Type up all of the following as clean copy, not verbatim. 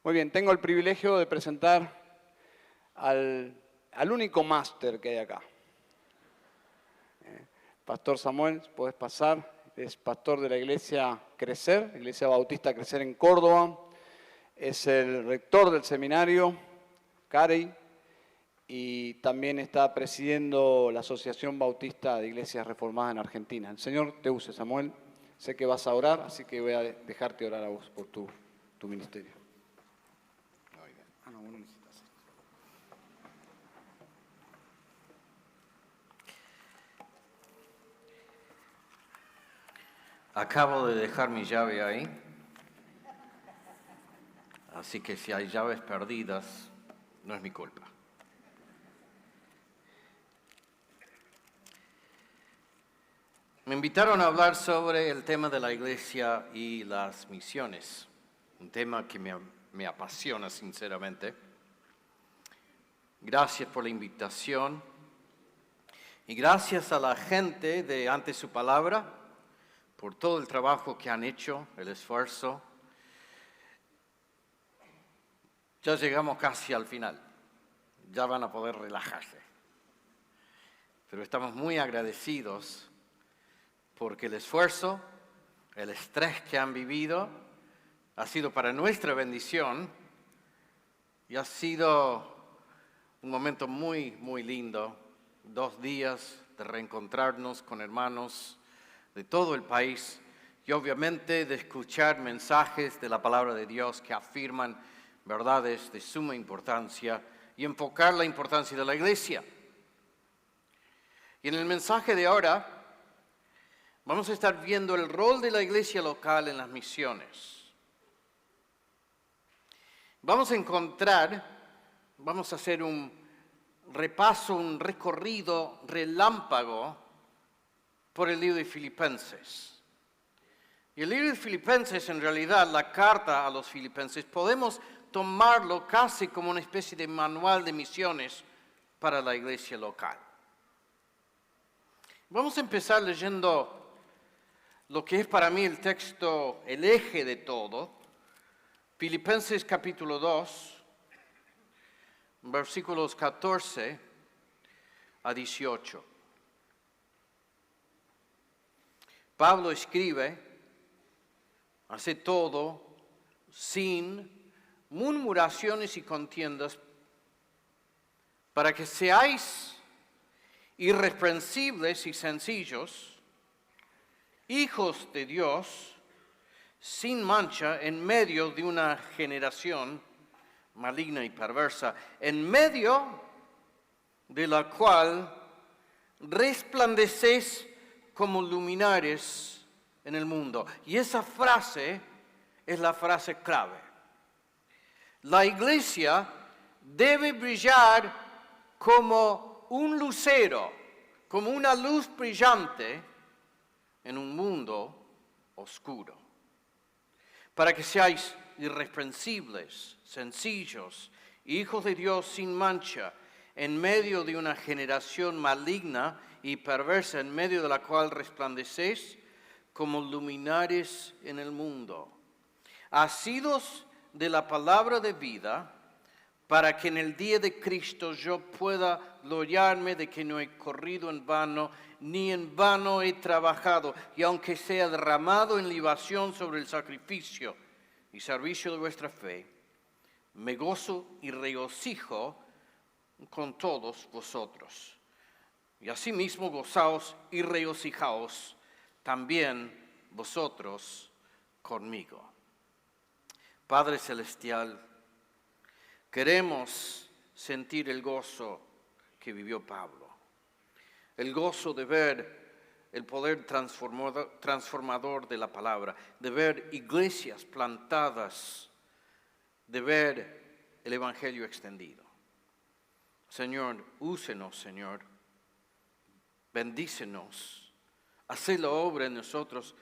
Muy bien, tengo el privilegio de presentar al único máster que hay acá. Pastor Samuel, podés pasar. Es pastor de la iglesia Crecer, Iglesia Bautista Crecer en Córdoba. Es el rector del seminario Carey y también está presidiendo la Asociación Bautista de Iglesias Reformadas en Argentina. El Señor te use, Samuel. Sé que vas a orar, así que voy a dejarte orar a vos por tu ministerio. No, vos no necesitas esto. Acabo de dejar mi llave ahí, así que si hay llaves perdidas, no es mi culpa. Me invitaron a hablar sobre el tema de la iglesia y las misiones, un tema que me apasiona sinceramente. Gracias por la invitación y gracias a la gente de Ante Su Palabra por todo el trabajo que han hecho, el esfuerzo. Ya llegamos casi al final, ya van a poder relajarse. Pero estamos muy agradecidos porque el esfuerzo, el estrés que han vivido ha sido para nuestra bendición y ha sido un momento muy, muy lindo. 2 días de reencontrarnos con hermanos de todo el país y obviamente de escuchar mensajes de la palabra de Dios que afirman verdades de suma importancia y enfocar la importancia de la iglesia. Y en el mensaje de ahora vamos a estar viendo el rol de la iglesia local en las misiones. Vamos a hacer un repaso, un recorrido relámpago por el libro de Filipenses. Y el libro de Filipenses, en realidad, la carta a los Filipenses, podemos tomarlo casi como una especie de manual de misiones para la iglesia local. Vamos a empezar leyendo lo que es para mí el texto, el eje de todo, Filipenses capítulo 2, versículos 14 a 18. Pablo escribe, hace todo sin murmuraciones y contiendas, para que seáis irreprensibles y sencillos, hijos de Dios, sin mancha, en medio de una generación maligna y perversa, en medio de la cual resplandecéis como luminares en el mundo. Y esa frase es la frase clave. La iglesia debe brillar como un lucero, como una luz brillante en un mundo oscuro, para que seáis irreprensibles, sencillos, hijos de Dios sin mancha, en medio de una generación maligna y perversa, en medio de la cual resplandecéis como luminares en el mundo, asidos de la palabra de vida, para que en el día de Cristo yo pueda gloriarme de que no he corrido en vano, ni en vano he trabajado, y aunque sea derramado en libación sobre el sacrificio y servicio de vuestra fe, me gozo y regocijo con todos vosotros. Y asimismo gozaos y regocijaos también vosotros conmigo. Padre Celestial, queremos sentir el gozo que vivió Pablo, el gozo de ver el poder transformador de la palabra, de ver iglesias plantadas, de ver el evangelio extendido. Señor, úsenos, Señor, bendícenos, haz la obra en nosotros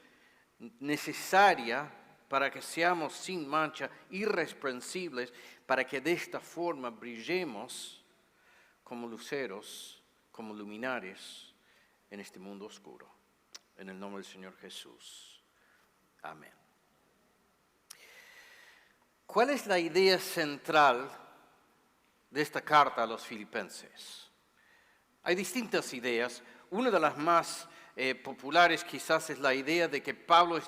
necesaria para que seamos sin mancha, irreprensibles, para que de esta forma brillemos como luceros, como luminares en este mundo oscuro. En el nombre del Señor Jesús. Amén. ¿Cuál es la idea central de esta carta a los filipenses? Hay distintas ideas. Una de las más populares quizás es la idea de que Pablo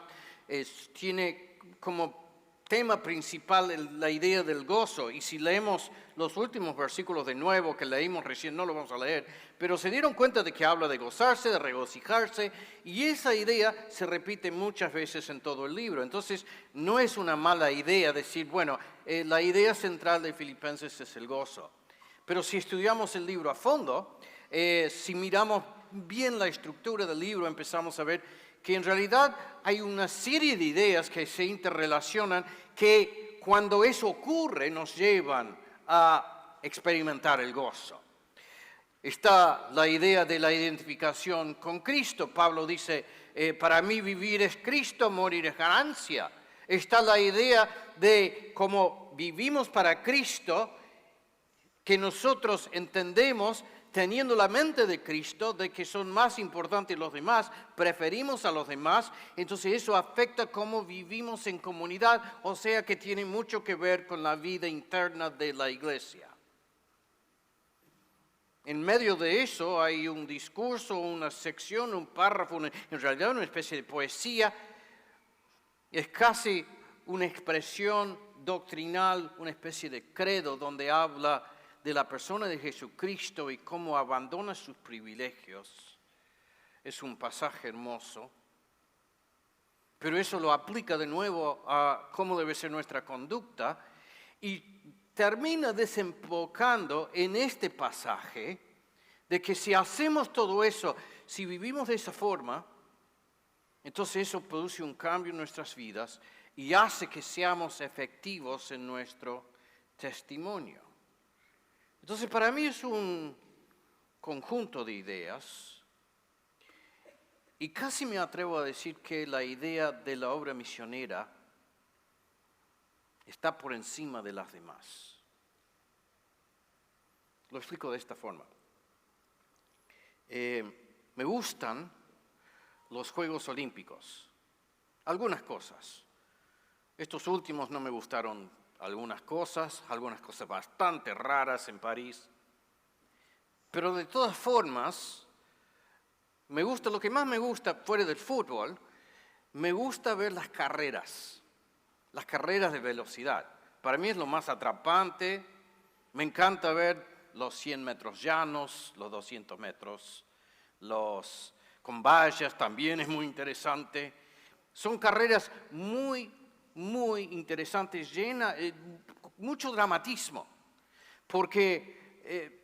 tiene como tema principal la idea del gozo. Y si leemos los últimos versículos de nuevo que leímos recién, no lo vamos a leer, pero se dieron cuenta de que habla de gozarse, de regocijarse, y esa idea se repite muchas veces en todo el libro. Entonces, no es una mala idea decir, bueno, la idea central de Filipenses es el gozo. Pero si estudiamos el libro a fondo, si miramos bien la estructura del libro, empezamos a ver que en realidad hay una serie de ideas que se interrelacionan que cuando eso ocurre nos llevan a experimentar el gozo. Está la idea de la identificación con Cristo. Pablo dice, para mí vivir es Cristo, morir es ganancia. Está la idea de cómo vivimos para Cristo, que nosotros entendemos teniendo la mente de Cristo, de que son más importantes los demás, preferimos a los demás, entonces eso afecta cómo vivimos en comunidad, o sea que tiene mucho que ver con la vida interna de la iglesia. En medio de eso hay un discurso, una sección, un párrafo, en realidad una especie de poesía, es casi una expresión doctrinal, una especie de credo donde habla de la persona de Jesucristo y cómo abandona sus privilegios. Es un pasaje hermoso, pero eso lo aplica de nuevo a cómo debe ser nuestra conducta y termina desembocando en este pasaje de que si hacemos todo eso, si vivimos de esa forma, entonces eso produce un cambio en nuestras vidas y hace que seamos efectivos en nuestro testimonio. Entonces, para mí es un conjunto de ideas y casi me atrevo a decir que la idea de la obra misionera está por encima de las demás. Lo explico de esta forma. Me gustan los Juegos Olímpicos, algunas cosas. Estos últimos no me gustaron algunas cosas bastante raras en París. Pero de todas formas, lo que más me gusta fuera del fútbol, me gusta ver las carreras de velocidad. Para mí es lo más atrapante, me encanta ver los 100 metros llanos, los 200 metros, los con vallas también es muy interesante. Son carreras muy interesantes, llenas, mucho dramatismo, porque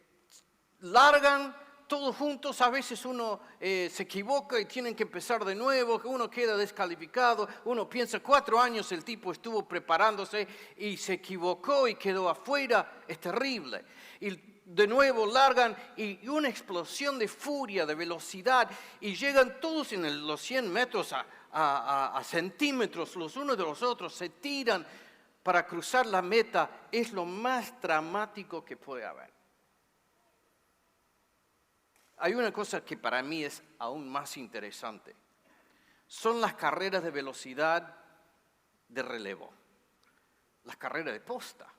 largan todos juntos, a veces uno se equivoca y tienen que empezar de nuevo, uno queda descalificado, uno piensa 4 años el tipo estuvo preparándose y se equivocó y quedó afuera, es terrible. Y de nuevo largan y una explosión de furia, de velocidad, y llegan todos en los 100 metros a centímetros los unos de los otros, se tiran para cruzar la meta. Es lo más dramático que puede haber. Hay una cosa que para mí es aún más interesante. Son las carreras de velocidad de relevo, las carreras de posta.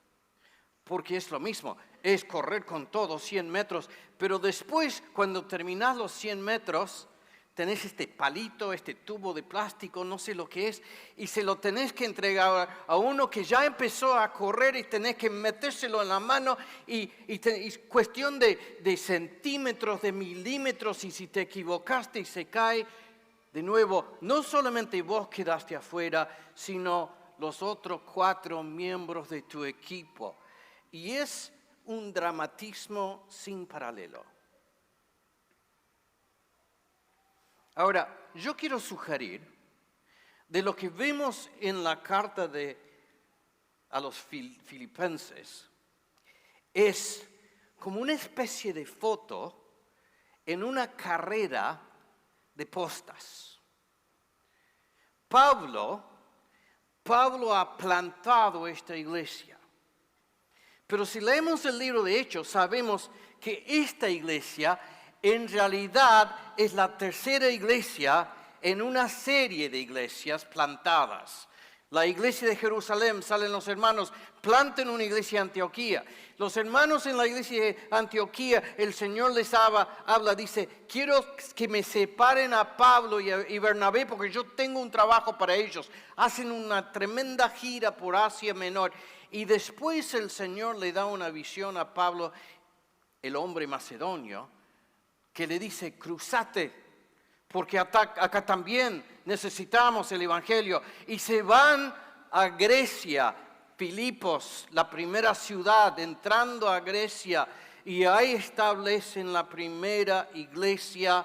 Porque es lo mismo, es correr con todo 100 metros, pero después cuando terminás los 100 metros, tenés este palito, este tubo de plástico, no sé lo que es, y se lo tenés que entregar a uno que ya empezó a correr y tenés que metérselo en la mano y cuestión de centímetros, de milímetros, y si te equivocaste y se cae, de nuevo, no solamente vos quedaste afuera, sino los otros 4 miembros de tu equipo. Y es un dramatismo sin paralelo. Ahora, yo quiero sugerir de lo que vemos en la carta a los filipenses, es como una especie de foto en una carrera de postas. Pablo ha plantado esta iglesia. Pero si leemos el libro de Hechos, sabemos que esta iglesia en realidad es la tercera iglesia en una serie de iglesias plantadas. La iglesia de Jerusalén, salen los hermanos, planten una iglesia en Antioquía. Los hermanos en la iglesia de Antioquía, el Señor les habla, dice, quiero que me separen a Pablo y Bernabé porque yo tengo un trabajo para ellos. Hacen una tremenda gira por Asia Menor y después el Señor le da una visión a Pablo, el hombre macedonio, que le dice, cruzate. Porque acá también necesitamos el Evangelio. Y se van a Grecia, Filipos, la primera ciudad, entrando a Grecia. Y ahí establecen la primera iglesia,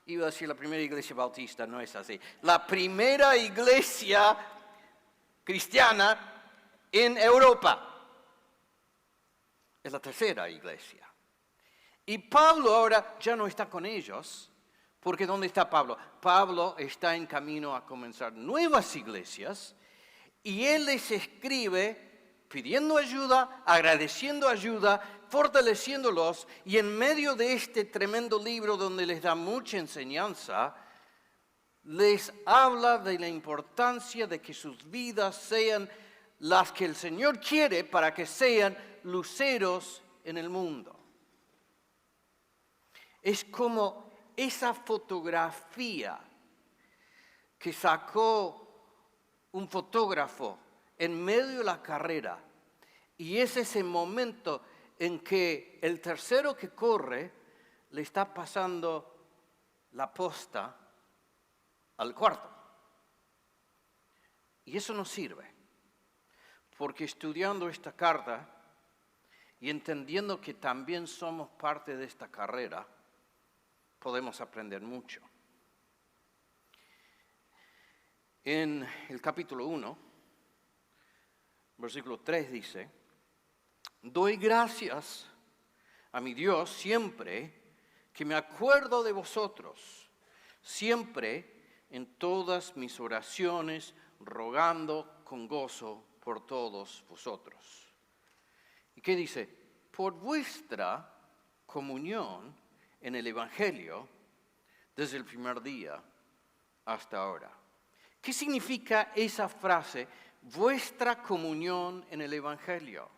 iba a decir la primera iglesia bautista, no es así. La primera iglesia cristiana en Europa. Es la tercera iglesia. Y Pablo ahora ya no está con ellos. Porque ¿dónde está Pablo? Pablo está en camino a comenzar nuevas iglesias y él les escribe pidiendo ayuda, agradeciendo ayuda, fortaleciéndolos y en medio de este tremendo libro donde les da mucha enseñanza, les habla de la importancia de que sus vidas sean las que el Señor quiere para que sean luceros en el mundo. Es como esa fotografía que sacó un fotógrafo en medio de la carrera y es ese momento en que el tercero que corre le está pasando la posta al cuarto. Y eso no sirve, porque estudiando esta carta y entendiendo que también somos parte de esta carrera, podemos aprender mucho. En el capítulo 1, versículo 3 dice, doy gracias a mi Dios siempre que me acuerdo de vosotros, siempre en todas mis oraciones, rogando con gozo por todos vosotros. ¿Y qué dice? Por vuestra comunión en el Evangelio desde el primer día hasta ahora. ¿Qué significa esa frase, vuestra comunión en el Evangelio?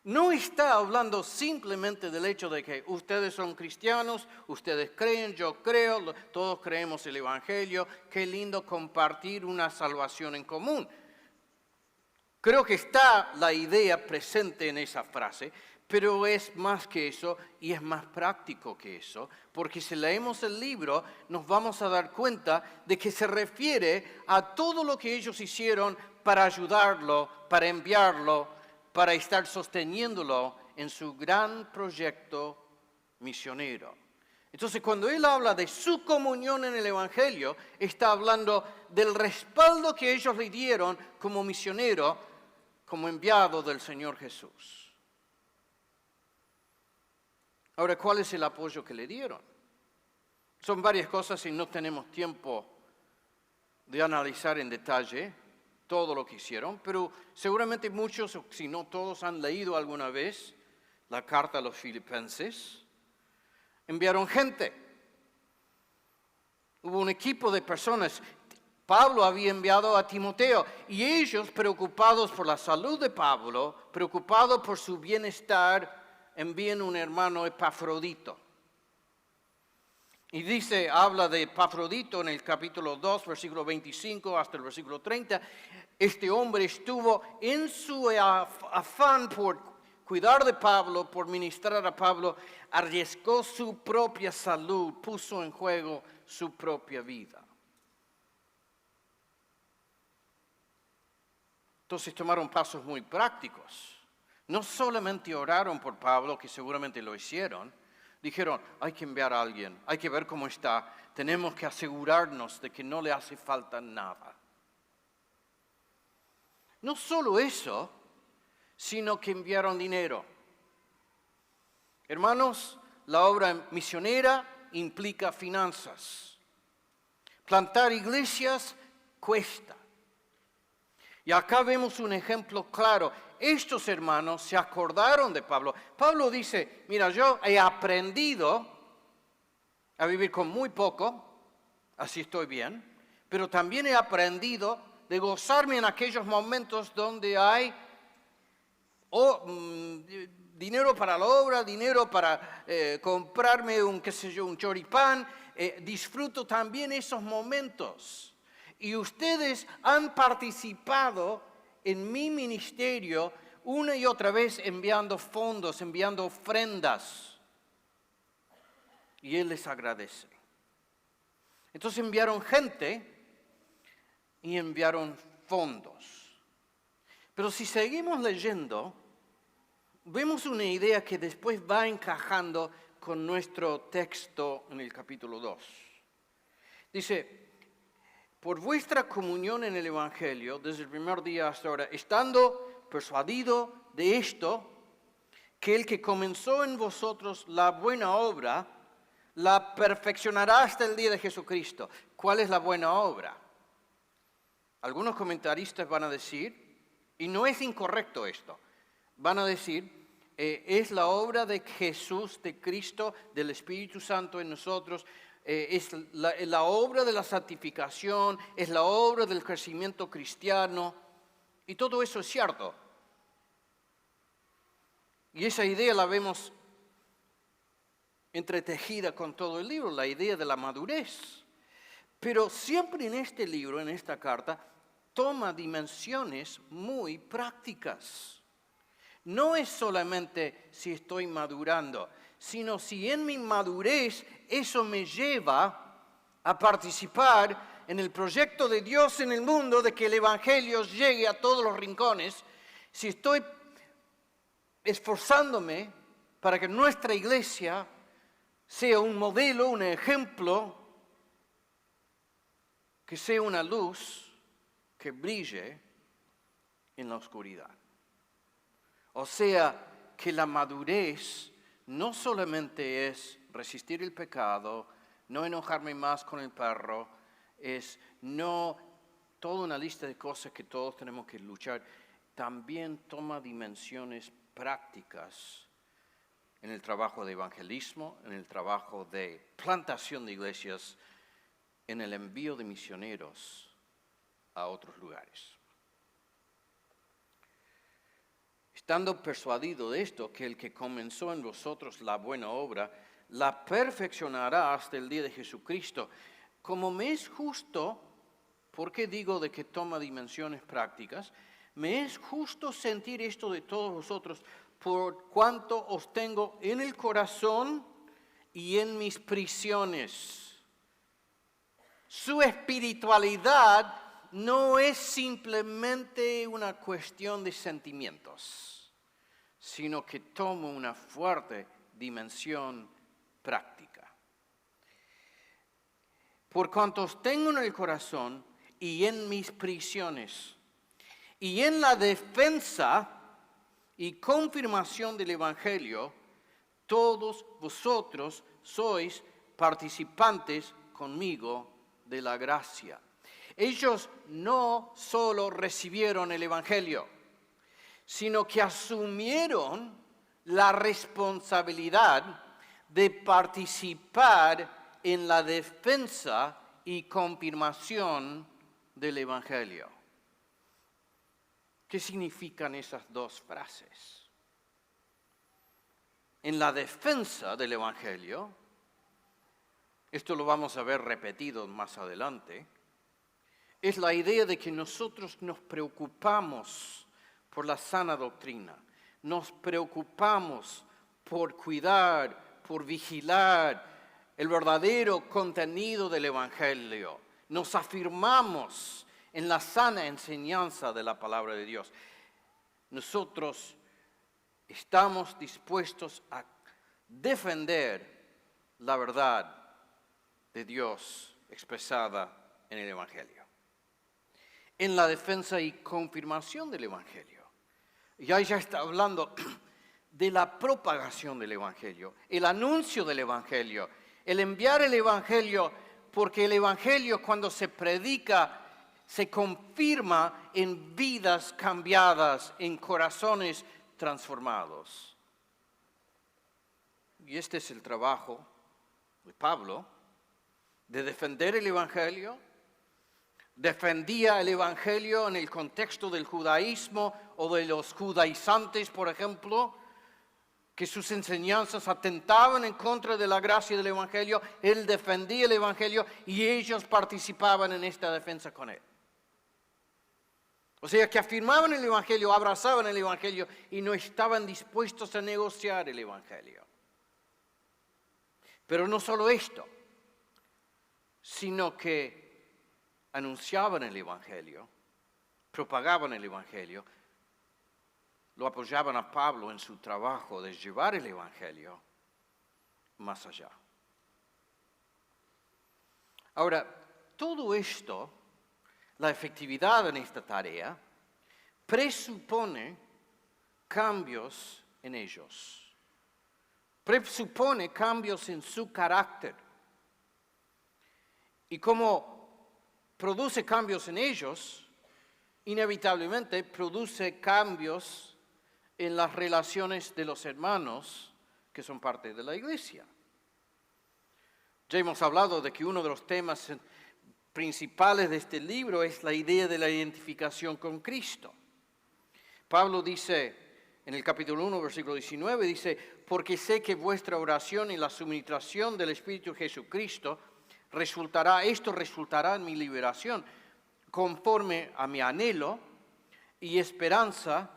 No está hablando simplemente del hecho de que ustedes son cristianos, ustedes creen, yo creo, todos creemos el Evangelio, qué lindo compartir una salvación en común. Creo que está la idea presente en esa frase, pero es más que eso y es más práctico que eso, porque si leemos el libro nos vamos a dar cuenta de que se refiere a todo lo que ellos hicieron para ayudarlo, para enviarlo, para estar sosteniéndolo en su gran proyecto misionero. Entonces, cuando él habla de su comunión en el Evangelio, está hablando del respaldo que ellos le dieron como misionero, como enviado del Señor Jesús. Ahora, ¿cuál es el apoyo que le dieron? Son varias cosas y no tenemos tiempo de analizar en detalle todo lo que hicieron, pero seguramente muchos, si no todos, han leído alguna vez la carta a los Filipenses. Enviaron gente. Hubo un equipo de personas. Pablo había enviado a Timoteo y ellos, preocupados por la salud de Pablo, preocupados por su bienestar, envían un hermano Epafrodito. Y dice, habla de Epafrodito en el capítulo 2, versículo 25 hasta el versículo 30. Este hombre estuvo en su afán por cuidar de Pablo, por ministrar a Pablo, arriesgó su propia salud, puso en juego su propia vida. Entonces tomaron pasos muy prácticos. No solamente oraron por Pablo, que seguramente lo hicieron, dijeron, hay que enviar a alguien, hay que ver cómo está, tenemos que asegurarnos de que no le hace falta nada. No solo eso, sino que enviaron dinero. Hermanos, la obra misionera implica finanzas. Plantar iglesias cuesta. Y acá vemos un ejemplo claro. Estos hermanos se acordaron de Pablo. Pablo dice, mira, yo he aprendido a vivir con muy poco, así estoy bien, pero también he aprendido de gozarme en aquellos momentos donde hay dinero para la obra, dinero para comprarme un choripán. Disfruto también esos momentos. Y ustedes han participado en mi ministerio una y otra vez enviando fondos, enviando ofrendas. Y Él les agradece. Entonces enviaron gente y enviaron fondos. Pero si seguimos leyendo, vemos una idea que después va encajando con nuestro texto en el capítulo 2. Dice, por vuestra comunión en el Evangelio, desde el primer día hasta ahora, estando persuadido de esto, que el que comenzó en vosotros la buena obra, la perfeccionará hasta el día de Jesucristo. ¿Cuál es la buena obra? Algunos comentaristas van a decir, y no es incorrecto esto, van a decir, es la obra de Jesús, de Cristo, del Espíritu Santo en nosotros, es la obra de la santificación, es la obra del crecimiento cristiano, y todo eso es cierto. Y esa idea la vemos entretejida con todo el libro, la idea de la madurez. Pero siempre en este libro, en esta carta, toma dimensiones muy prácticas. No es solamente si estoy madurando, sino si en mi madurez eso me lleva a participar en el proyecto de Dios en el mundo, de que el Evangelio llegue a todos los rincones, si estoy esforzándome para que nuestra iglesia sea un modelo, un ejemplo, que sea una luz que brille en la oscuridad. O sea, que la madurez no solamente es resistir el pecado, no enojarme más con el perro, es no toda una lista de cosas que todos tenemos que luchar, también toma dimensiones prácticas en el trabajo de evangelismo, en el trabajo de plantación de iglesias, en el envío de misioneros a otros lugares. Estando persuadido de esto, que el que comenzó en vosotros la buena obra, la perfeccionará hasta el día de Jesucristo. Como me es justo, ¿por qué digo de que toma dimensiones prácticas? Me es justo sentir esto de todos vosotros, por cuanto os tengo en el corazón y en mis prisiones. Su espiritualidad no es simplemente una cuestión de sentimientos, sino que toma una fuerte dimensión práctica. Por cuanto os tengo en el corazón y en mis prisiones, y en la defensa y confirmación del Evangelio, todos vosotros sois participantes conmigo de la gracia. Ellos no solo recibieron el Evangelio, sino que asumieron la responsabilidad de participar en la defensa y confirmación del Evangelio. ¿Qué significan esas dos frases? En la defensa del Evangelio, esto lo vamos a ver repetido más adelante, es la idea de que nosotros nos preocupamos por la sana doctrina, nos preocupamos por cuidar, por vigilar el verdadero contenido del Evangelio, nos afirmamos en la sana enseñanza de la palabra de Dios. Nosotros estamos dispuestos a defender la verdad de Dios expresada en el Evangelio. En la defensa y confirmación del Evangelio. Ya está hablando de la propagación del Evangelio, el anuncio del Evangelio, el enviar el Evangelio, porque el Evangelio cuando se predica se confirma en vidas cambiadas, en corazones transformados. Y este es el trabajo de Pablo, de defender el Evangelio, defendía el Evangelio en el contexto del judaísmo o de los judaizantes, por ejemplo, que sus enseñanzas atentaban en contra de la gracia del Evangelio. Él defendía el Evangelio y ellos participaban en esta defensa con él. O sea, que afirmaban el Evangelio, abrazaban el Evangelio y no estaban dispuestos a negociar el Evangelio. Pero no solo esto, sino que anunciaban el Evangelio, propagaban el Evangelio, lo apoyaban a Pablo en su trabajo de llevar el Evangelio más allá. Ahora, todo esto, la efectividad en esta tarea, presupone cambios en ellos, presupone cambios en su carácter. Y como produce cambios en ellos, inevitablemente produce cambios en las relaciones de los hermanos que son parte de la iglesia. Ya hemos hablado de que uno de los temas principales de este libro es la idea de la identificación con Cristo. Pablo dice en el capítulo 1, versículo 19, dice, porque sé que vuestra oración y la suministración del Espíritu Jesucristo resultará en mi liberación, conforme a mi anhelo y esperanza,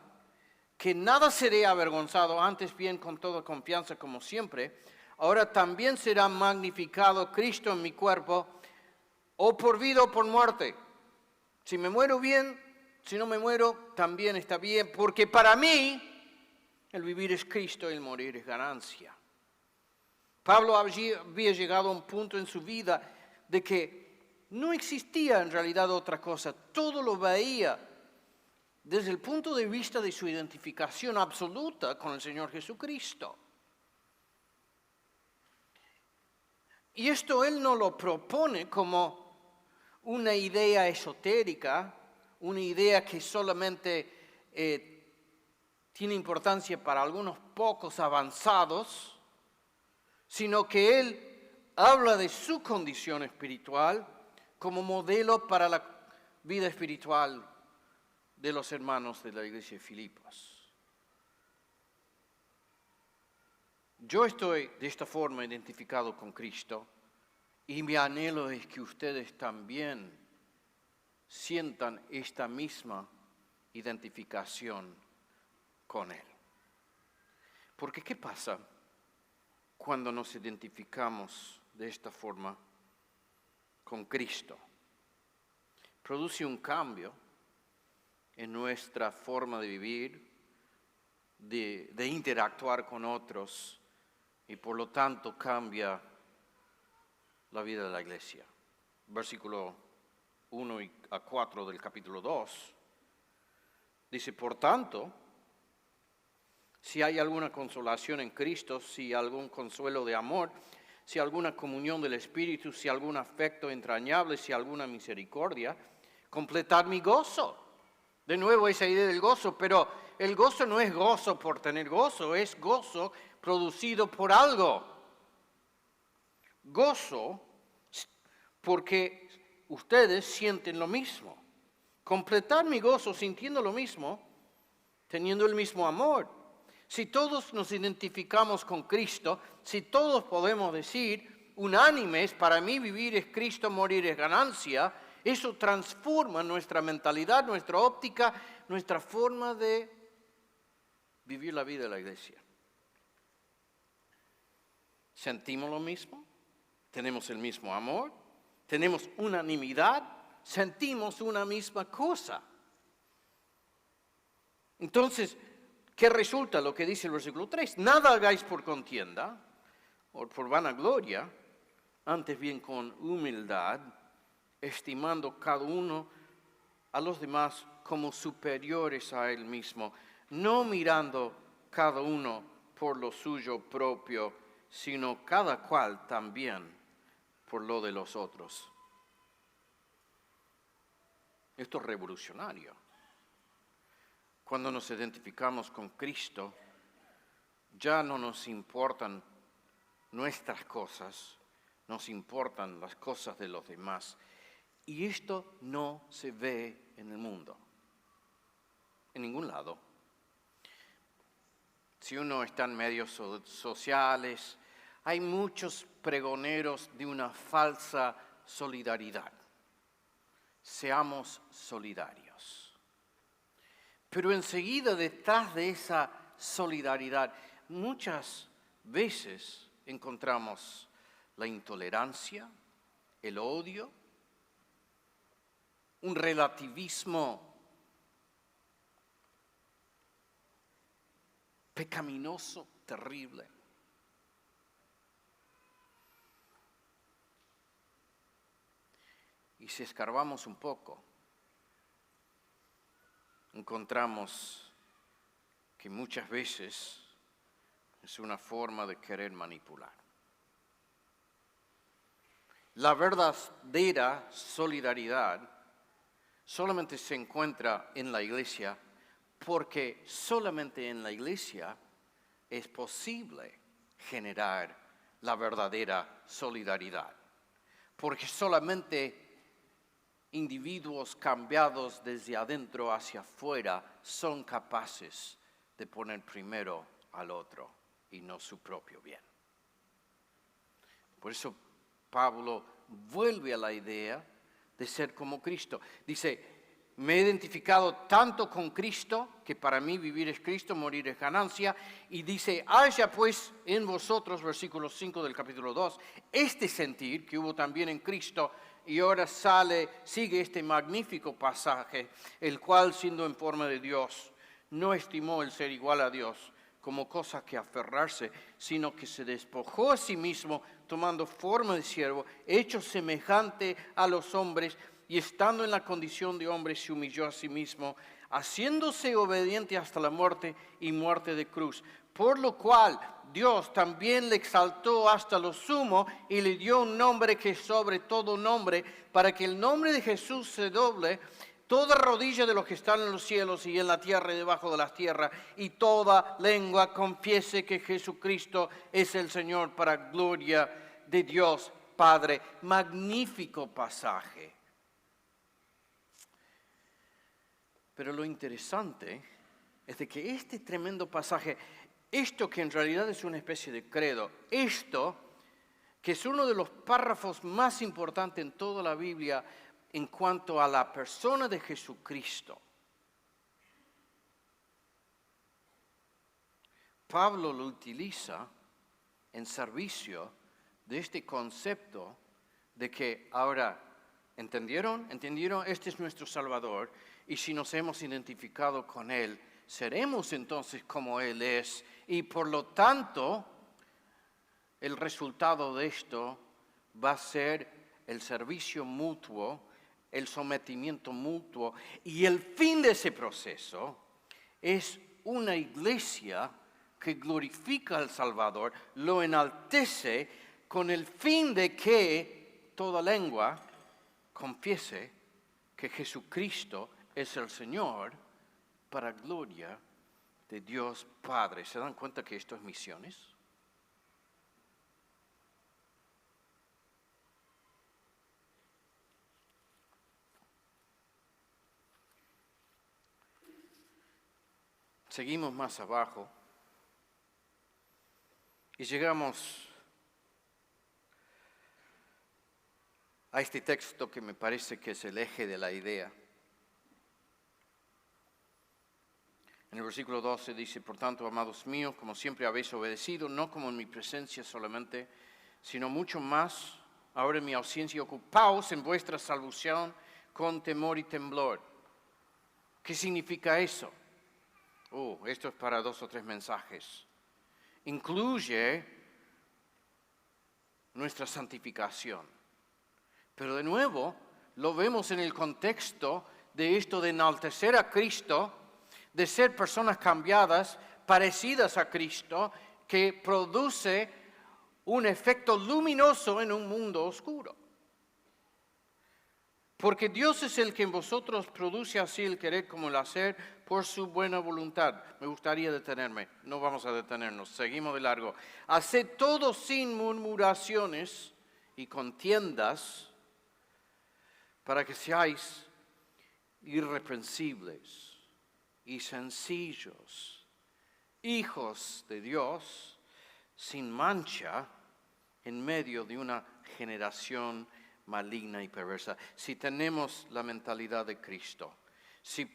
que nada seré avergonzado, antes bien con toda confianza como siempre. Ahora también será magnificado Cristo en mi cuerpo, o por vida o por muerte. Si me muero bien, si no me muero también está bien, porque para mí el vivir es Cristo y el morir es ganancia. Pablo había llegado a un punto en su vida de que no existía en realidad otra cosa, todo lo veía desde el punto de vista de su identificación absoluta con el Señor Jesucristo. Y esto él no lo propone como una idea esotérica, una idea que solamente tiene importancia para algunos pocos avanzados, sino que él habla de su condición espiritual como modelo para la vida espiritual de los hermanos de la iglesia de Filipos. Yo estoy de esta forma identificado con Cristo y mi anhelo es que ustedes también sientan esta misma identificación con Él. Porque ¿qué pasa cuando nos identificamos de esta forma con Cristo? Produce un cambio en nuestra forma de vivir, de interactuar con otros, y por lo tanto cambia la vida de la iglesia. Versículo 1 a 4 del capítulo 2, dice, por tanto, si hay alguna consolación en Cristo, si algún consuelo de amor, si alguna comunión del Espíritu, si algún afecto entrañable, si alguna misericordia, completad mi gozo. De nuevo esa idea del gozo, pero el gozo no es gozo por tener gozo, es gozo producido por algo. Gozo porque ustedes sienten lo mismo. Completar mi gozo sintiendo lo mismo, teniendo el mismo amor. Si todos nos identificamos con Cristo, si todos podemos decir, unánimes, para mí vivir es Cristo, morir es ganancia, eso transforma nuestra mentalidad, nuestra óptica, nuestra forma de vivir la vida de la iglesia. ¿Sentimos lo mismo? ¿Tenemos el mismo amor? ¿Tenemos unanimidad? ¿Sentimos una misma cosa? Entonces, ¿qué resulta lo que dice el versículo 3? Nada hagáis por contienda o por vanagloria, antes bien con humildad, estimando cada uno a los demás como superiores a él mismo, no mirando cada uno por lo suyo propio, sino cada cual también por lo de los otros. Esto es revolucionario. Cuando nos identificamos con Cristo, ya no nos importan nuestras cosas, nos importan las cosas de los demás. Y esto no se ve en el mundo, en ningún lado. Si uno está en medios sociales, hay muchos pregoneros de una falsa solidaridad. Seamos solidarios. Pero enseguida, detrás de esa solidaridad, muchas veces encontramos la intolerancia, el odio, un relativismo pecaminoso, terrible. Y si escarbamos un poco, encontramos que muchas veces es una forma de querer manipular. La verdadera solidaridad solamente se encuentra en la iglesia, porque solamente en la iglesia es posible generar la verdadera solidaridad. Porque solamente individuos cambiados desde adentro hacia afuera son capaces de poner primero al otro y no su propio bien. Por eso Pablo vuelve a la idea de ser como Cristo. Dice, me he identificado tanto con Cristo, que para mí vivir es Cristo, morir es ganancia. Y dice, haya pues en vosotros, versículo 5 del capítulo 2, este sentir que hubo también en Cristo. Y ahora sigue este magnífico pasaje, el cual siendo en forma de Dios, no estimó el ser igual a Dios como cosa que aferrarse, sino que se despojó a sí mismo, tomando forma de siervo, hecho semejante a los hombres, y estando en la condición de hombre se humilló a sí mismo, haciéndose obediente hasta la muerte y muerte de cruz. Por lo cual Dios también le exaltó hasta lo sumo y le dio un nombre que es sobre todo nombre, para que el nombre de Jesús se doble toda rodilla de los que están en los cielos y en la tierra y debajo de la tierra, y toda lengua confiese que Jesucristo es el Señor, para gloria de Dios Padre. Magnífico pasaje. Pero lo interesante es de que este tremendo pasaje, esto que en realidad es una especie de credo, esto que es uno de los párrafos más importantes en toda la Biblia en cuanto a la persona de Jesucristo, Pablo lo utiliza en servicio de este concepto de que ahora, ¿entendieron? Este es nuestro Salvador, y si nos hemos identificado con Él, seremos entonces como Él es, y por lo tanto, el resultado de esto va a ser el servicio mutuo, el sometimiento mutuo, y el fin de ese proceso es una iglesia que glorifica al Salvador, lo enaltece con el fin de que toda lengua confiese que Jesucristo es el Señor, para gloria de Dios Padre. ¿Se dan cuenta que esto es misiones? Seguimos más abajo y llegamos a este texto que me parece que es el eje de la idea. En el versículo 12 dice, por tanto, amados míos, como siempre habéis obedecido, no como en mi presencia solamente, sino mucho más, ahora en mi ausencia, ocupaos en vuestra salvación con temor y temblor. ¿Qué significa eso? Esto es para 2 o 3 mensajes. Incluye nuestra santificación. Pero de nuevo, lo vemos en el contexto de esto de enaltecer a Cristo, de ser personas cambiadas, parecidas a Cristo, que produce un efecto luminoso en un mundo oscuro. Porque Dios es el que en vosotros produce así el querer como el hacer por su buena voluntad. Me gustaría detenerme, no vamos a detenernos, seguimos de largo. Haced todo sin murmuraciones y contiendas, para que seáis irreprensibles y sencillos, hijos de Dios, sin mancha, en medio de una generación maligna y perversa. Si tenemos la mentalidad de Cristo, si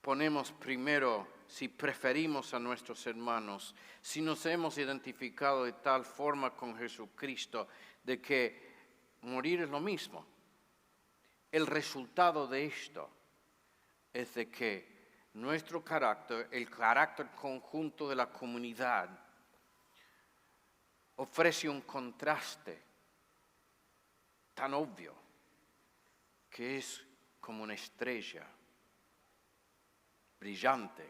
ponemos primero, si preferimos a nuestros hermanos, si nos hemos identificado de tal forma con Jesucristo de que morir es lo mismo, el resultado de esto es de que nuestro carácter, el carácter conjunto de la comunidad, ofrece un contraste tan obvio que es como una estrella brillante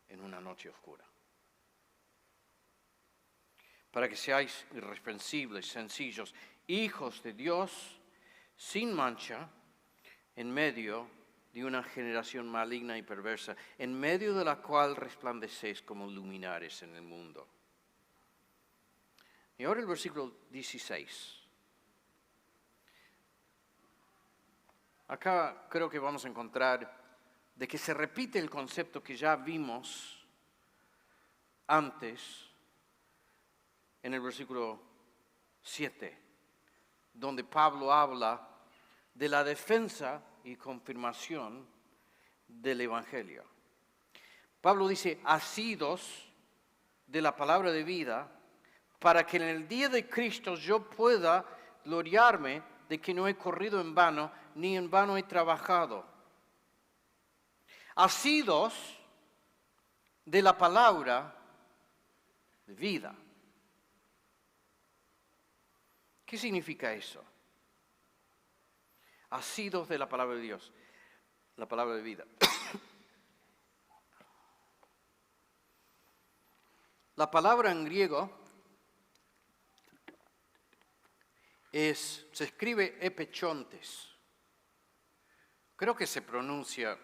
en una noche oscura. Para que seáis irreprensibles, sencillos, hijos de Dios, sin mancha, en medio de una generación maligna y perversa, en medio de la cual resplandecéis como luminares en el mundo. Y ahora el versículo 16. Acá creo que vamos a encontrar de que se repite el concepto que ya vimos antes en el versículo 7, donde Pablo habla de la defensa y confirmación del Evangelio. Pablo dice, asidos de la palabra de vida, para que en el día de Cristo yo pueda gloriarme de que no he corrido en vano, ni en vano he trabajado. Asidos de la palabra de vida. ¿Qué significa eso? Asidos de la palabra de Dios, la palabra de vida. La palabra en griego se escribe epechontes. Creo que se pronuncia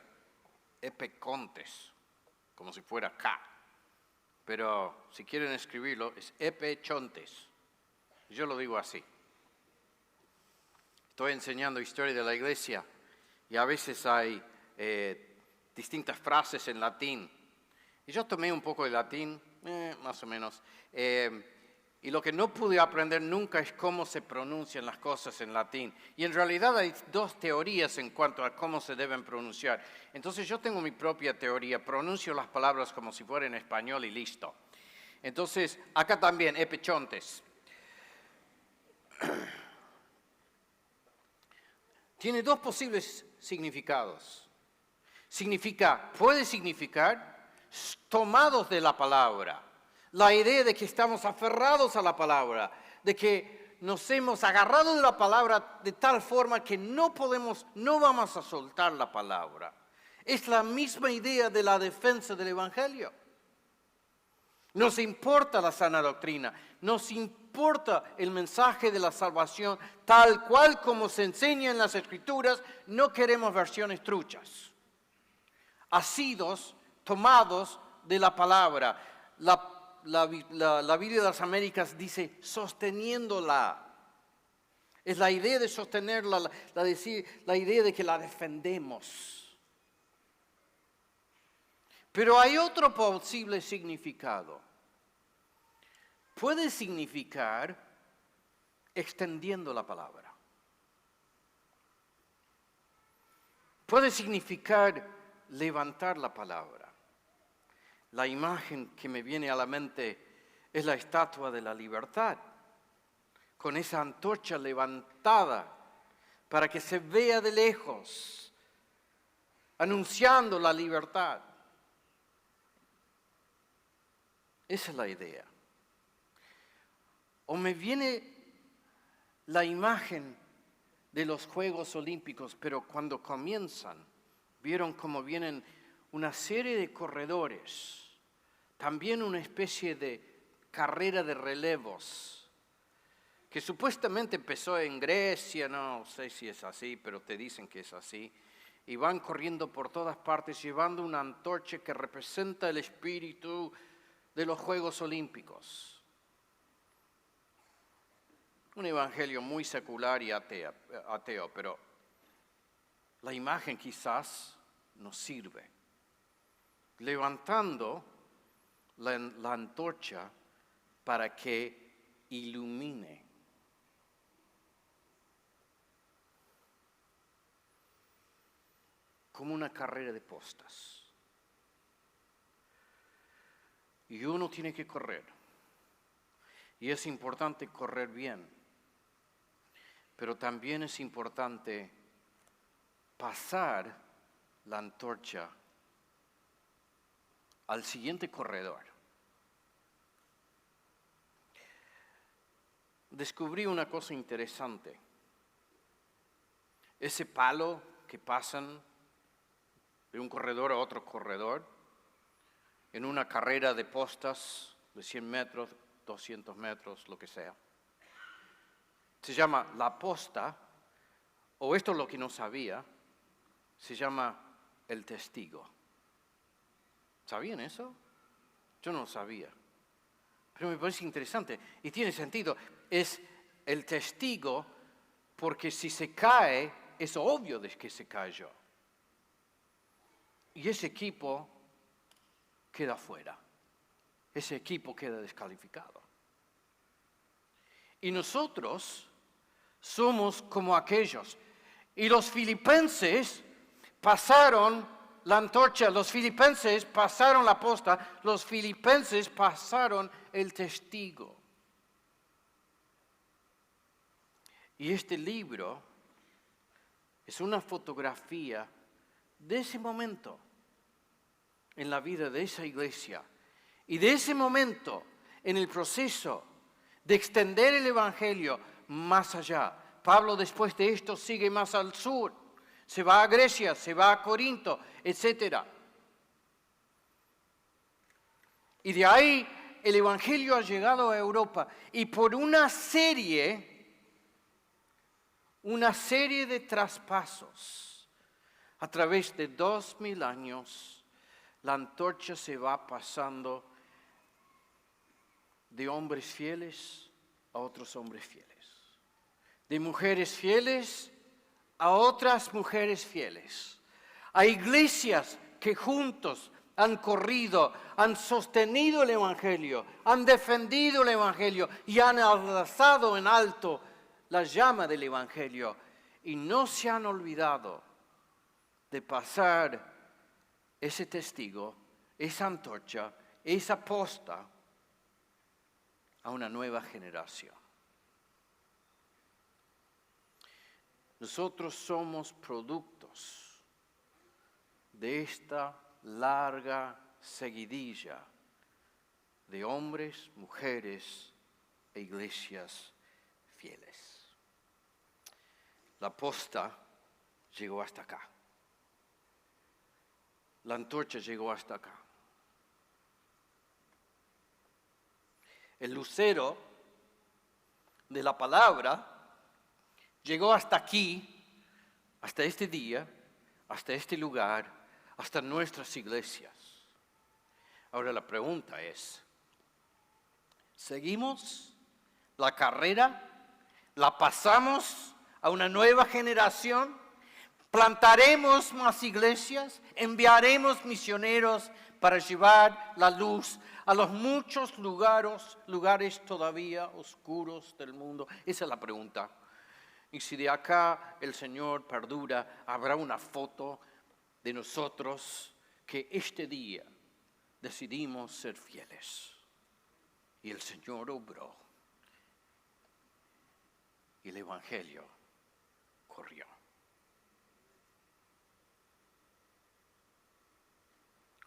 epecontes, como si fuera K. Pero si quieren escribirlo, es epechontes. Yo lo digo así. Estoy enseñando historia de la iglesia y a veces hay distintas frases en latín. Y yo tomé un poco de latín, más o menos. Y lo que no pude aprender nunca es cómo se pronuncian las cosas en latín. Y en realidad hay dos teorías en cuanto a cómo se deben pronunciar. Entonces yo tengo mi propia teoría, pronuncio las palabras como si fuera en español y listo. Entonces, acá también, epechontes. Tiene dos posibles significados. Puede significar tomados de la palabra. La idea de que estamos aferrados a la palabra, de que nos hemos agarrado de la palabra de tal forma que no vamos a soltar la palabra. Es la misma idea de la defensa del Evangelio. Nos importa la sana doctrina, nos importa el mensaje de la salvación tal cual como se enseña en las Escrituras, no queremos versiones truchas. Asidos, tomados de la palabra. La Biblia de las Américas dice sosteniéndola. Es la idea de sostenerla, la idea de que la defendemos. Pero hay otro posible significado. Puede significar extendiendo la palabra. Puede significar levantar la palabra. La imagen que me viene a la mente es la estatua de la libertad, con esa antorcha levantada para que se vea de lejos, anunciando la libertad. Esa es la idea. O me viene la imagen de los Juegos Olímpicos, pero cuando comienzan, vieron cómo vienen una serie de corredores, también una especie de carrera de relevos, que supuestamente empezó en Grecia, no sé si es así, pero te dicen que es así, y van corriendo por todas partes llevando una antorcha que representa el espíritu de los Juegos Olímpicos. un evangelio muy secular y ateo, pero la imagen quizás nos sirve. Levantando la antorcha para que ilumine. Como una carrera de postas. Y uno tiene que correr. Y es importante correr bien. Pero también es importante pasar la antorcha al siguiente corredor. Descubrí una cosa interesante. Ese palo que pasan de un corredor a otro corredor, en una carrera de postas de 100 metros, 200 metros, lo que sea. Se llama la posta, o esto es lo que no sabía, se llama el testigo. ¿Sabían eso? Yo no lo sabía. Pero me parece interesante y tiene sentido. Es el testigo porque si se cae, es obvio de que se cayó. Y ese equipo queda fuera. Ese equipo queda descalificado. Y nosotros somos como aquellos. Y los filipenses pasaron la antorcha, los filipenses pasaron la posta, los filipenses pasaron el testigo. Y este libro es una fotografía de ese momento en la vida de esa iglesia y de ese momento en el proceso de extender el evangelio más allá. Pablo después de esto sigue más al sur, se va a Grecia, se va a Corinto, etc. Y de ahí el evangelio ha llegado a Europa y por una serie de traspasos a través de 2000 años, la antorcha se va pasando de hombres fieles a otros hombres fieles, de mujeres fieles a otras mujeres fieles, a iglesias que juntos han corrido, han sostenido el evangelio, han defendido el evangelio y han alzado en alto la llama del evangelio y no se han olvidado de pasar ese testigo, esa antorcha, esa posta a una nueva generación. Nosotros somos productos de esta larga seguidilla de hombres, mujeres e iglesias fieles. La posta llegó hasta acá. La antorcha llegó hasta acá. El lucero de la palabra llegó hasta aquí, hasta este día, hasta este lugar, hasta nuestras iglesias. Ahora la pregunta es, ¿seguimos la carrera? ¿La pasamos a una nueva generación? ¿Plantaremos más iglesias? ¿Enviaremos misioneros para llevar la luz a los muchos lugares todavía oscuros del mundo? Esa es la pregunta. Y si de acá el Señor perdura, habrá una foto de nosotros que este día decidimos ser fieles. Y el Señor obró. Y el Evangelio corrió.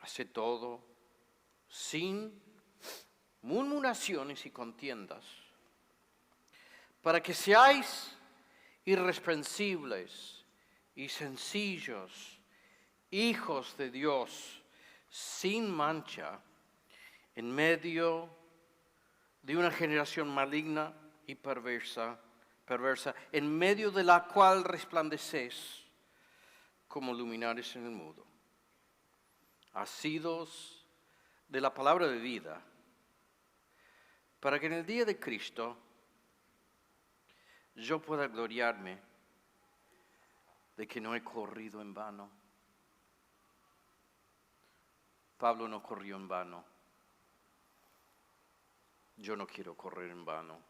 Hace todo sin murmuraciones y contiendas, para que seáis irreprensibles y sencillos, hijos de Dios, sin mancha, en medio de una generación maligna y perversa, en medio de la cual resplandecéis como luminares en el mundo, asidos de la palabra de vida, para que en el día de Cristo yo pueda gloriarme de que no he corrido en vano. Pablo no corrió en vano. Yo no quiero correr en vano.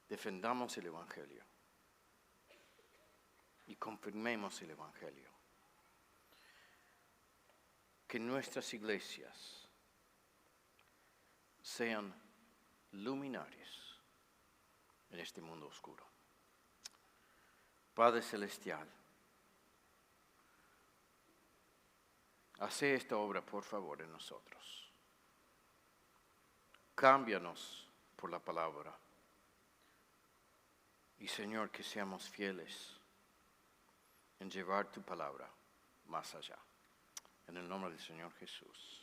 Defendamos el Evangelio y confirmemos el Evangelio. Que nuestras iglesias sean luminares en este mundo oscuro. Padre Celestial, hace esta obra por favor en nosotros. Cámbianos por la palabra. Y Señor, que seamos fieles en llevar tu palabra más allá. En el nombre del Señor Jesús.